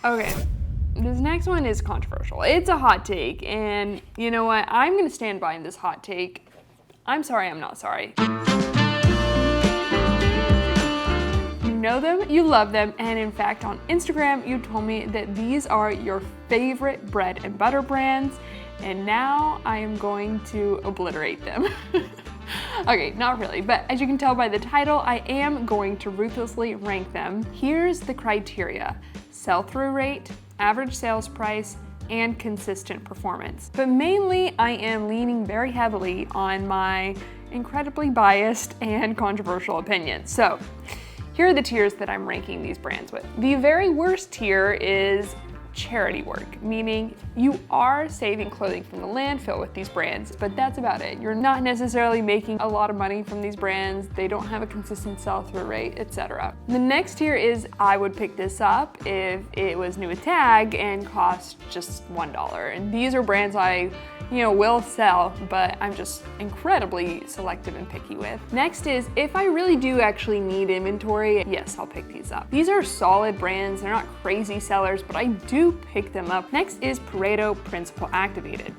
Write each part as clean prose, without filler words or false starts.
Okay, this next one is controversial. It's a hot take, and you know what? I'm gonna stand by this hot take. I'm sorry, I'm not sorry. You know them, you love them, and in fact on Instagram you told me that these are your favorite bread and butter brands, and now I am going to obliterate them. Okay, not really, but as you can tell by the title, I am going to ruthlessly rank them. Here's the criteria: sell-through rate, average sales price, and consistent performance. But mainly, I am leaning very heavily on my incredibly biased and controversial opinions. So, here are the tiers that I'm ranking these brands with. The very worst tier is charity work, meaning you are saving clothing from the landfill with these brands, but that's about it. You're not necessarily making a lot of money from these brands. They don't have a consistent sell-through rate, etc. The next tier is I would pick this up if it was new with tag and cost just $1. And these are brands I will sell, but I'm just incredibly selective and picky with. Next is if I really do actually need inventory, yes, I'll pick these up. These are solid brands. They're not crazy sellers, but I do pick them up. Next is Pareto Principle Activated.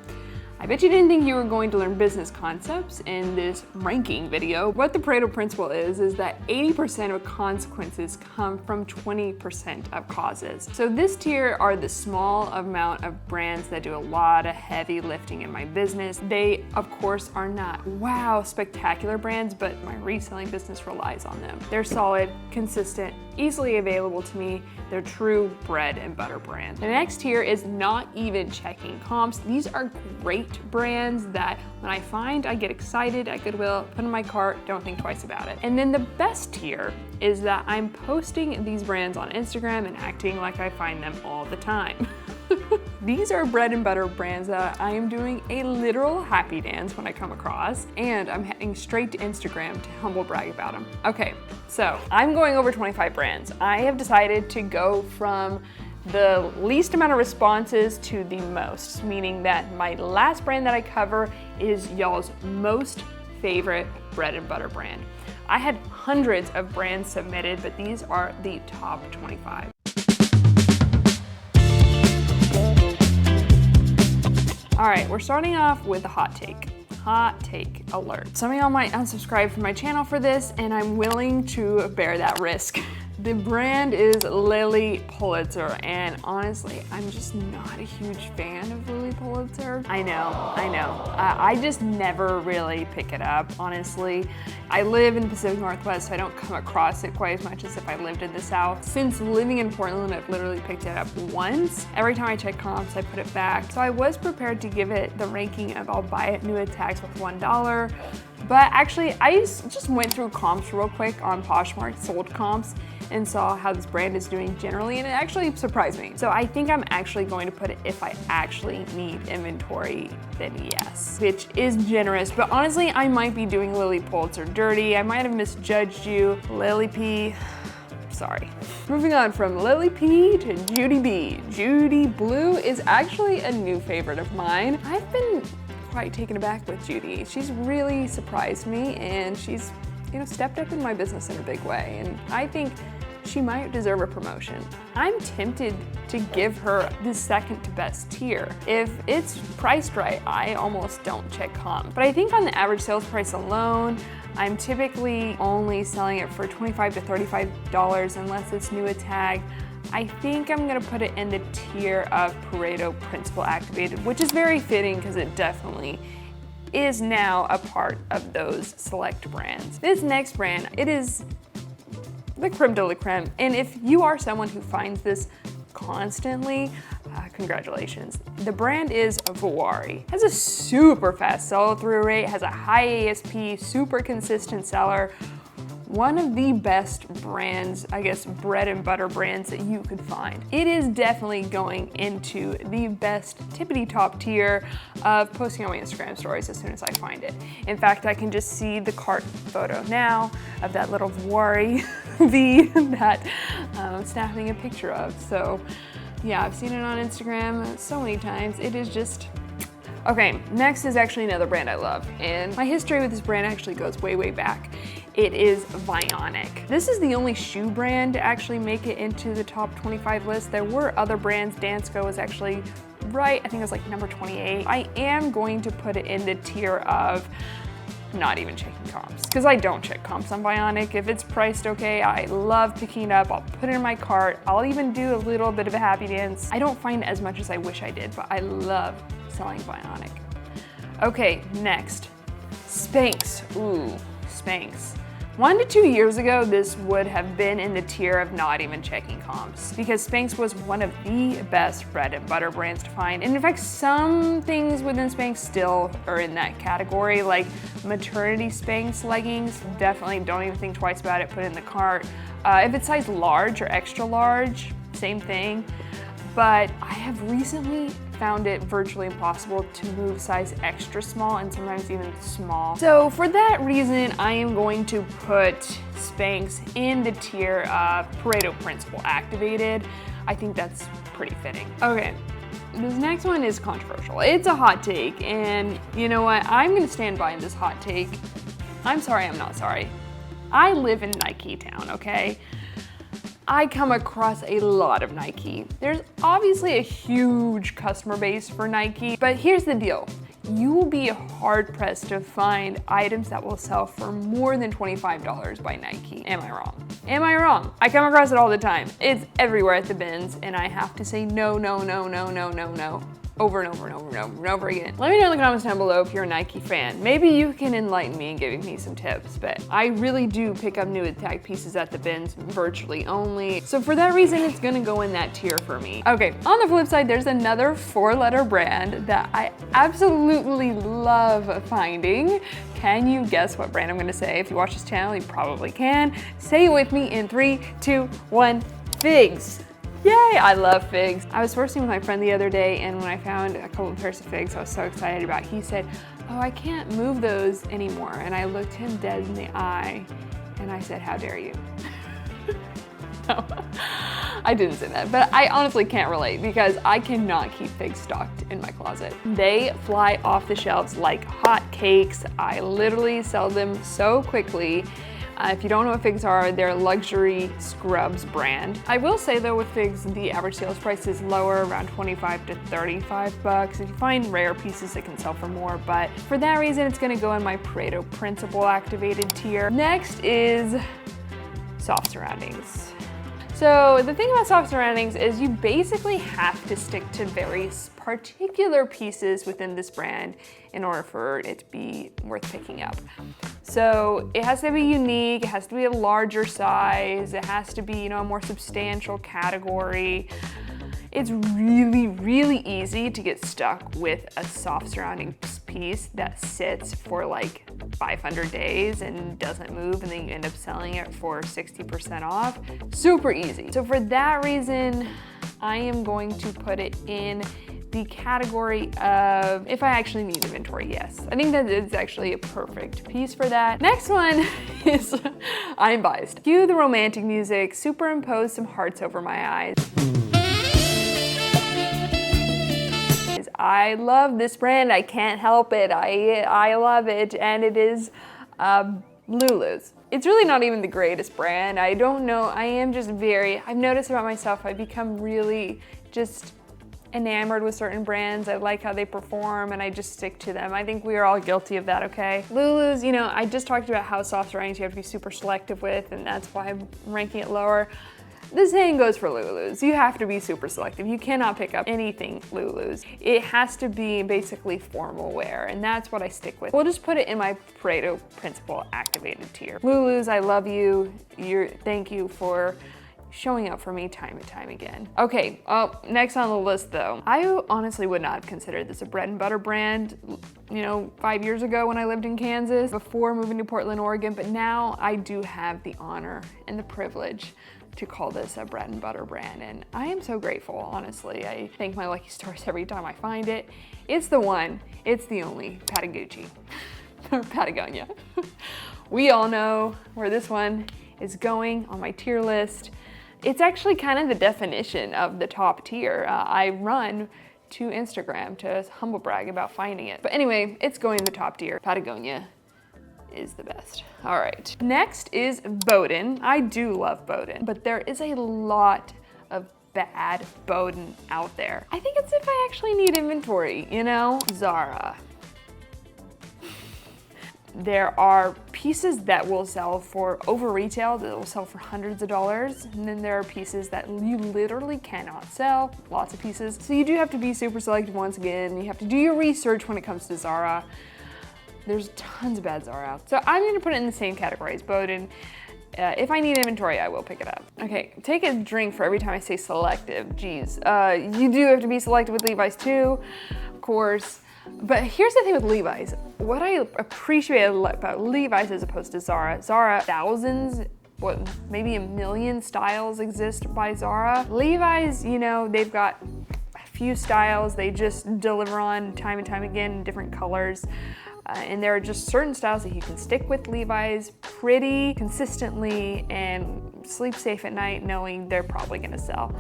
I bet you didn't think you were going to learn business concepts in this ranking video. What the Pareto Principle is that 80% of consequences come from 20% of causes. So this tier are the small amount of brands that do a lot of heavy lifting in my business. They, of course, are not wow, spectacular brands, but my reselling business relies on them. They're solid, consistent, easily available to me. They're true bread and butter brands. The next tier is not even checking comps. These are great brands that when I find, I get excited at Goodwill, put in my cart, don't think twice about it. And then the best tier is that I'm posting these brands on Instagram and acting like I find them all the time. These are bread and butter brands that I am doing a literal happy dance when I come across, and I'm heading straight to Instagram to humble brag about them. Okay, so I'm going over 25 brands. I have decided to go from the least amount of responses to the most, meaning that my last brand that I cover is y'all's most favorite bread and butter brand. I had hundreds of brands submitted, but these are the top 25. All right, we're starting off with a hot take. Hot take alert. Some of y'all might unsubscribe from my channel for this, and I'm willing to bear that risk. The brand is Lilly Pulitzer, and honestly, I'm just not a huge fan of Lilly Pulitzer. I know. I just never really pick it up, honestly. I live in the Pacific Northwest, so I don't come across it quite as much as if I lived in the South. Since living in Portland, I've literally picked it up once. Every time I check comps, I put it back. So I was prepared to give it the ranking of I'll buy it new at tax with $1. But actually, I just went through comps real quick on Poshmark, sold comps, and saw how this brand is doing generally, and it actually surprised me. So I think I'm actually going to put it if I actually need inventory, then yes, which is generous. But honestly, I might be doing Lilly Pulitzer dirty. I might have misjudged you. Lily P, sorry. Moving on from Lily P to Judy B. Judy Blue is actually a new favorite of mine. I've been quite taken aback with Judy. She's really surprised me, and she's stepped up in my business in a big way, and I think she might deserve a promotion. I'm tempted to give her the second to best tier. If it's priced right, I almost don't check comp. But I think on the average sales price alone, I'm typically only selling it for $25 to $35 unless it's new at tag. I think I'm gonna put it in the tier of Pareto Principle Activated, which is very fitting because it definitely is now a part of those select brands. This next brand, it is the creme de la creme. And if you are someone who finds this constantly, congratulations. The brand is Vuori. Has a super fast sell-through rate, has a high ASP, super consistent seller. One of the best brands, I guess, bread and butter brands that you could find. It is definitely going into the best tippity top tier of posting on my Instagram stories as soon as I find it. In fact, I can just see the cart photo now of that little Vuori V that I'm snapping a picture of. So yeah, I've seen it on Instagram so many times. It is just, okay, next is actually another brand I love. And my history with this brand actually goes way, way back. it is Vionic. This is the only shoe brand to actually make it into the top 25 list. There were other brands. Dansko was actually right, I think it was like number 28. I am going to put it in the tier of not even checking comps, because I don't check comps on Vionic. If it's priced okay, I love picking it up. I'll put it in my cart. I'll even do a little bit of a happy dance. I don't find as much as I wish I did, but I love selling Vionic. Okay, next, Spanx. Ooh, Spanx. 1 to 2 years ago, this would have been in the tier of not even checking comps, because Spanx was one of the best bread and butter brands to find. And in fact, some things within Spanx still are in that category, like maternity Spanx leggings. Definitely don't even think twice about it, put it in the cart. If it's size large or extra large, same thing. But I have recently found it virtually impossible to move size extra small and sometimes even small. So for that reason, I am going to put Spanx in the tier of Pareto Principle activated. I think that's pretty fitting. Okay, this next one is controversial. It's a hot take, and you know what? I'm gonna stand by this hot take. I'm sorry, I'm not sorry. I live in Nike town, okay? I come across a lot of Nike. There's obviously a huge customer base for Nike, but here's the deal. You will be hard pressed to find items that will sell for more than $25 by Nike. Am I wrong? Am I wrong? I come across it all the time. It's everywhere at the bins, and I have to say no, no, no, no, no, no, no. Over and over and over and over and over again. Let me know in the comments down below if you're a Nike fan. Maybe you can enlighten me in giving me some tips, but I really do pick up new tag pieces at the bins virtually only. So for that reason, it's gonna go in that tier for me. Okay, on the flip side, there's another 4-letter brand that I absolutely love finding. Can you guess what brand I'm gonna say? If you watch this channel, you probably can. Say it with me in 3, 2, 1, Figs. Yay, I love figs. I was sourcing with my friend the other day, and when I found a couple of pairs of figs I was so excited about, he said, oh, I can't move those anymore. And I looked him dead in the eye, and I said, how dare you? No, I didn't say that, but I honestly can't relate because I cannot keep figs stocked in my closet. They fly off the shelves like hot cakes. I literally sell them so quickly. If you don't know what figs are, they're a luxury scrubs brand. I will say though, with figs, the average sales price is lower, around 25 to 35 bucks. If you find rare pieces, it can sell for more, but for that reason, it's gonna go in my Pareto Principle activated tier. Next is soft surroundings. So the thing about soft surroundings is you basically have to stick to very particular pieces within this brand in order for it to be worth picking up. So it has to be unique, it has to be a larger size, it has to be, you know, a more substantial category. It's really, really easy to get stuck with a soft surrounding piece that sits for like 500 days and doesn't move, and then you end up selling it for 60% off. Super easy. So for that reason, I am going to put it in the category of if I actually need inventory, yes. I think that is actually a perfect piece for that. Next one is, I'm biased. Cue the romantic music, superimpose some hearts over my eyes. I love this brand, I can't help it. I love it, and it is Lulu's. It's really not even the greatest brand. I don't know, I've noticed about myself, I've become really just enamored with certain brands. I like how they perform and I just stick to them. I think we are all guilty of that, okay? Lulu's, you know, I just talked about how soft surroundings you have to be super selective with, and that's why I'm ranking it lower. The same goes for Lulu's. You have to be super selective. You cannot pick up anything Lulu's. It has to be basically formal wear, and that's what I stick with. We'll just put it in my Pareto Principle activated tier. Lulu's, I love you. Thank you for showing up for me time and time again. Okay, next on the list though. I honestly would not have considered this a bread and butter brand, you know, 5 years ago when I lived in Kansas, before moving to Portland, Oregon, but now I do have the honor and the privilege to call this a bread and butter brand, and I am so grateful, honestly. I thank my lucky stars every time I find it. It's the one, it's the only Patagucci, or Patagonia. We all know where this one is going on my tier list. It's actually kind of the definition of the top tier. I run to Instagram to humble brag about finding it. But anyway, it's going in the top tier. Patagonia is the best. All right, next is Boden. I do love Boden, but there is a lot of bad Boden out there. I think it's if I actually need inventory, you know? Zara. There are pieces that will sell for over retail, that will sell for hundreds of dollars. And then there are pieces that you literally cannot sell, lots of pieces. So you do have to be super selective once again. You have to do your research when it comes to Zara. There's tons of bad Zara out. So I'm gonna put it in the same category as Boden. If I need inventory, I will pick it up. Okay, take a drink for every time I say selective. Geez, you do have to be selective with Levi's too, of course. But here's the thing with Levi's. What I appreciate about Levi's as opposed to Zara, thousands, maybe 1 million styles exist by Zara. Levi's, you know, they've got a few styles they just deliver on time and time again in different colors. And there are just certain styles that you can stick with Levi's pretty consistently and sleep safe at night knowing they're probably gonna sell.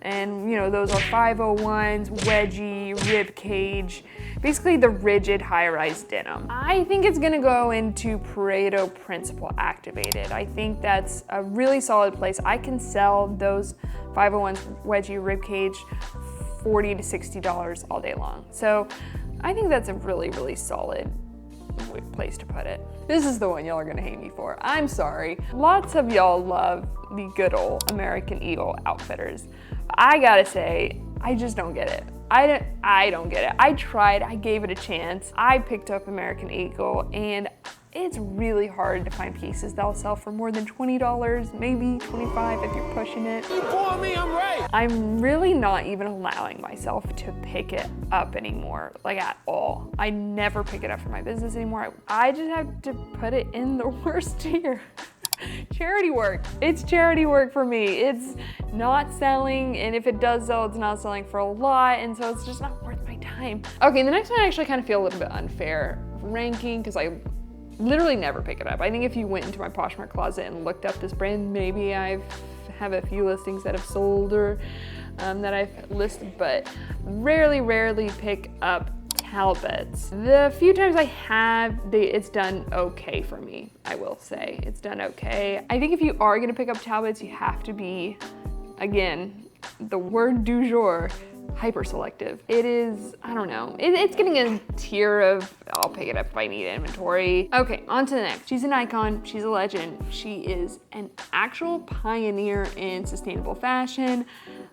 And you know, those are 501s, wedgie, rib cage, basically the rigid high-rise denim. I think it's gonna go into Pareto principle activated. I think that's a really solid place. I can sell those 501s, wedgie, rib cage, $40 to $60 all day long. So I think that's a really, really solid place to put it. This is the one y'all are gonna hate me for. I'm sorry. Lots of y'all love the good old American Eagle outfitters. I gotta say, I just don't get it. I don't get it. I tried, I gave it a chance. I picked up American Eagle and it's really hard to find pieces that'll sell for more than $20, maybe $25 if you're pushing it. You for me, I'm right. I'm really not even allowing myself to pick it up anymore, like at all. I never pick it up for my business anymore. I just have to put it in the worst tier. Charity work. It's charity work for me. It's not selling, and if it does sell, it's not selling for a lot, and so it's just not worth my time. Okay, the next one I actually kind of feel a little bit unfair ranking because I literally never pick it up. I think if you went into my Poshmark closet and looked up this brand, maybe I have a few listings that have sold or that I've listed, but rarely pick up Talbots. The few times I have, it's done okay for me, I will say. It's done okay. I think if you are gonna pick up Talbots, you have to be, again, the word du jour, hyper selective. It is, I don't know, it's getting a tier of, I'll pick it up if I need inventory. Okay, on to the next. She's an icon, she's a legend. She is an actual pioneer in sustainable fashion.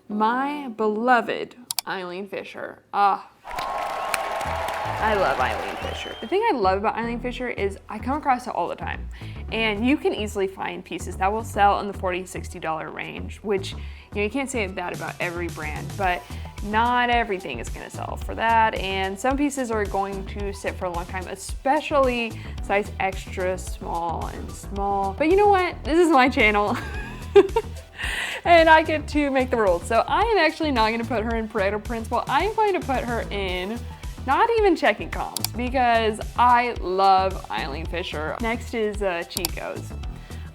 My beloved Eileen Fisher. I love Eileen Fisher. The thing I love about Eileen Fisher is I come across it all the time. And you can easily find pieces that will sell in the $40 to $60 range, which you can't say that about every brand, but not everything is gonna sell for that. And some pieces are going to sit for a long time, especially size extra small and small. But you know what? This is my channel. And I get to make the rules. So I am actually not gonna put her in Pareto principle. I'm going to put her in not even checking comps because I love Eileen Fisher. Next is Chico's.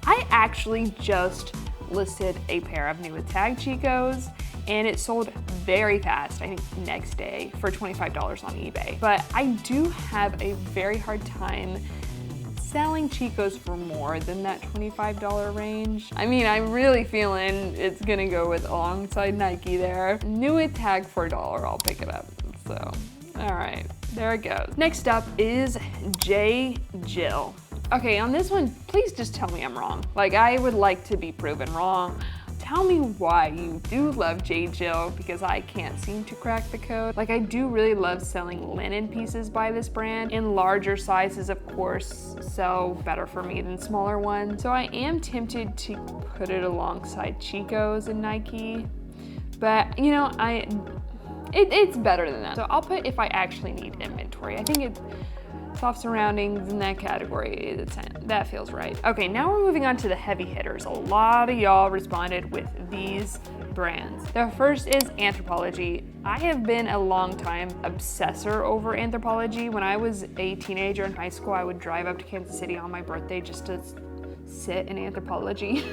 I actually just listed a pair of new with tag Chicos and it sold very fast, I think next day, for $25 on eBay. But I do have a very hard time selling Chicos for more than that $25 range. I mean, I'm really feeling it's gonna go with alongside Nike there. New with tag for $1, I'll pick it up, so. All right, there it goes. Next up is J. Jill. Okay, on this one, please just tell me I'm wrong. Like, I would like to be proven wrong. Tell me why you do love J. Jill because I can't seem to crack the code. Like, I do really love selling linen pieces by this brand. In larger sizes, of course, sell better for me than smaller ones. So I am tempted to put it alongside Chico's and Nike, but you know, it's better than that. So I'll put if I actually need inventory. I think it's soft surroundings in that category, that feels right. Okay, now we're moving on to the heavy hitters. A lot of y'all responded with these brands. The first is Anthropologie. I have been a long time obsessor over Anthropologie. When I was a teenager in high school, I would drive up to Kansas City on my birthday just to sit in Anthropologie.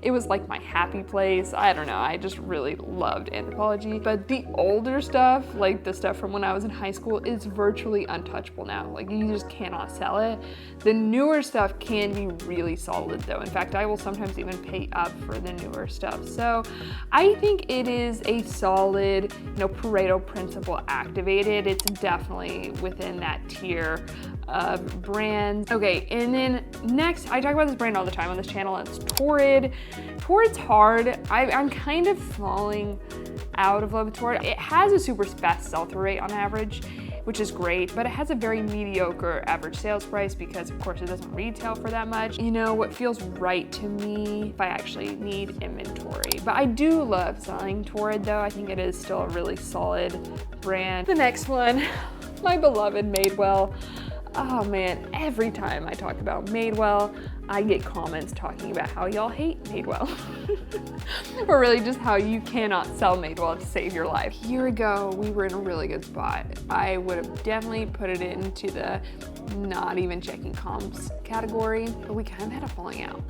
It was like my happy place. I don't know, I just really loved Anthropologie. But the older stuff, like the stuff from when I was in high school, is virtually untouchable now. Like you just cannot sell it. The newer stuff can be really solid though. In fact, I will sometimes even pay up for the newer stuff. So I think it is a solid, Pareto principle activated. It's definitely within that tier of brands. Okay, and then next, I talk about this brand all the time on this channel, and it's Torrid. Torrid's hard. I'm kind of falling out of love with Torrid. It has a super fast sell-through rate on average, which is great, but it has a very mediocre average sales price because of course it doesn't retail for that much. What feels right to me if I actually need inventory. But I do love selling Torrid though. I think it is still a really solid brand. The next one, my beloved Madewell. Oh man, every time I talk about Madewell, I get comments talking about how y'all hate Madewell. Or really just how you cannot sell Madewell to save your life. A year ago, we were in a really good spot. I would have definitely put it into the not even checking comps category, but we kind of had a falling out.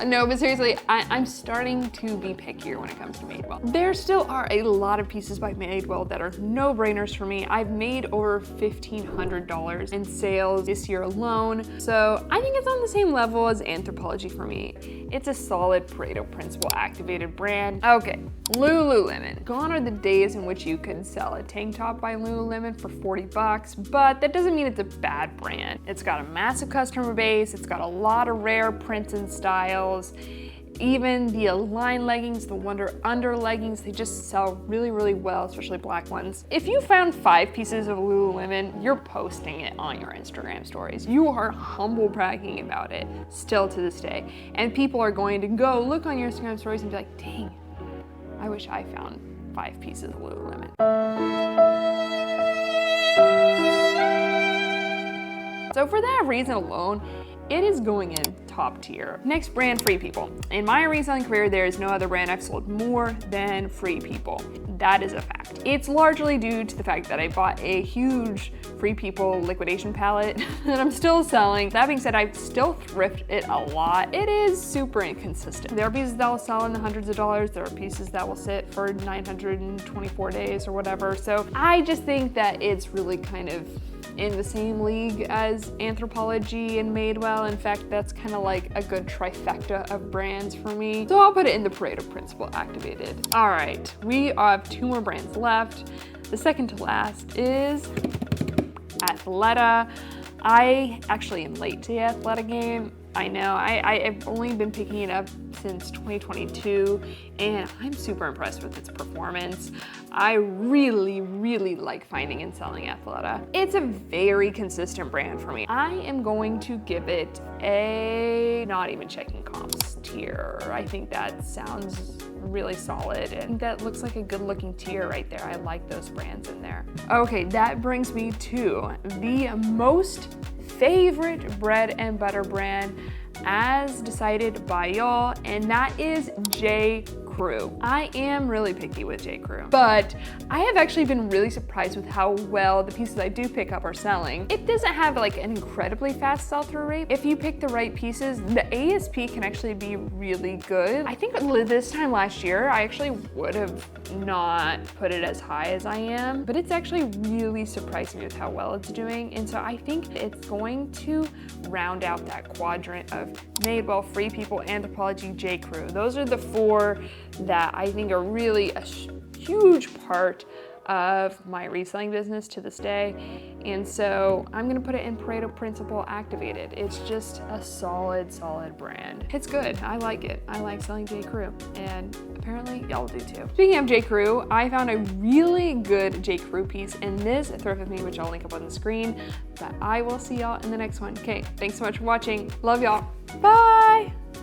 No, but seriously, I'm starting to be pickier when it comes to Madewell. There still are a lot of pieces by Madewell that are no-brainers for me. I've made over $1,500 in sales this year alone, so I think it's on the same level as Anthropologie for me. It's a solid Pareto principle activated brand. Okay, Lululemon. Gone are the days in which you could sell a tank top by Lululemon for 40 bucks, but that doesn't mean it's a bad brand. It's got a massive customer base, it's got a lot of rare prints and styles. Even the Align leggings, the Wonder Under leggings, they just sell really, really well, especially black ones. If you found 5 pieces of Lululemon, you're posting it on your Instagram stories. You are humble bragging about it still to this day. And people are going to go look on your Instagram stories and be like, dang, I wish I found 5 pieces of Lululemon. So for that reason alone, it is going in top tier. Next brand, Free People. In my reselling career, there is no other brand I've sold more than Free People. That is a fact. It's largely due to the fact that I bought a huge Free People liquidation palette that I'm still selling. That being said, I still thrift it a lot. It is super inconsistent. There are pieces that will sell in the hundreds of dollars. There are pieces that will sit for 924 days or whatever. So I just think that it's really kind of in the same league as Anthropologie and Madewell. In fact, that's kind of like a good trifecta of brands for me. So I'll put it in the Pareto principle activated. All right, we have 2 more brands left. The second to last is Athleta. I actually am late to the Athleta game. I know, I've only been picking it up since 2022 and I'm super impressed with its performance. I really, really like finding and selling Athleta. It's a very consistent brand for me. I am going to give it a not even checking comps tier. I think that sounds really solid and that looks like a good looking tier right there. I like those brands in there. Okay, that brings me to the most favorite bread and butter brand as decided by y'all, and that is J. Crew. I am really picky with J. Crew, but I have actually been really surprised with how well the pieces I do pick up are selling. It doesn't have like an incredibly fast sell-through rate. If you pick the right pieces, the ASP can actually be really good. I think this time last year, I actually would have not put it as high as I am, but it's actually really surprised me with how well it's doing. And so I think it's going to round out that quadrant of Madewell, Free People, Anthropologie, J. Crew. Those are the 4 that I think are really a huge part of my reselling business to this day. And so I'm gonna put it in Pareto principle activated. It's just a solid brand. It's good, I like it. I like selling J. Crew, and apparently y'all do too. Speaking of J. Crew, I found a really good J. Crew piece in this thrift with me, which I'll link up on the screen, but I will see y'all in the next one. Okay, thanks so much for watching. Love y'all, bye.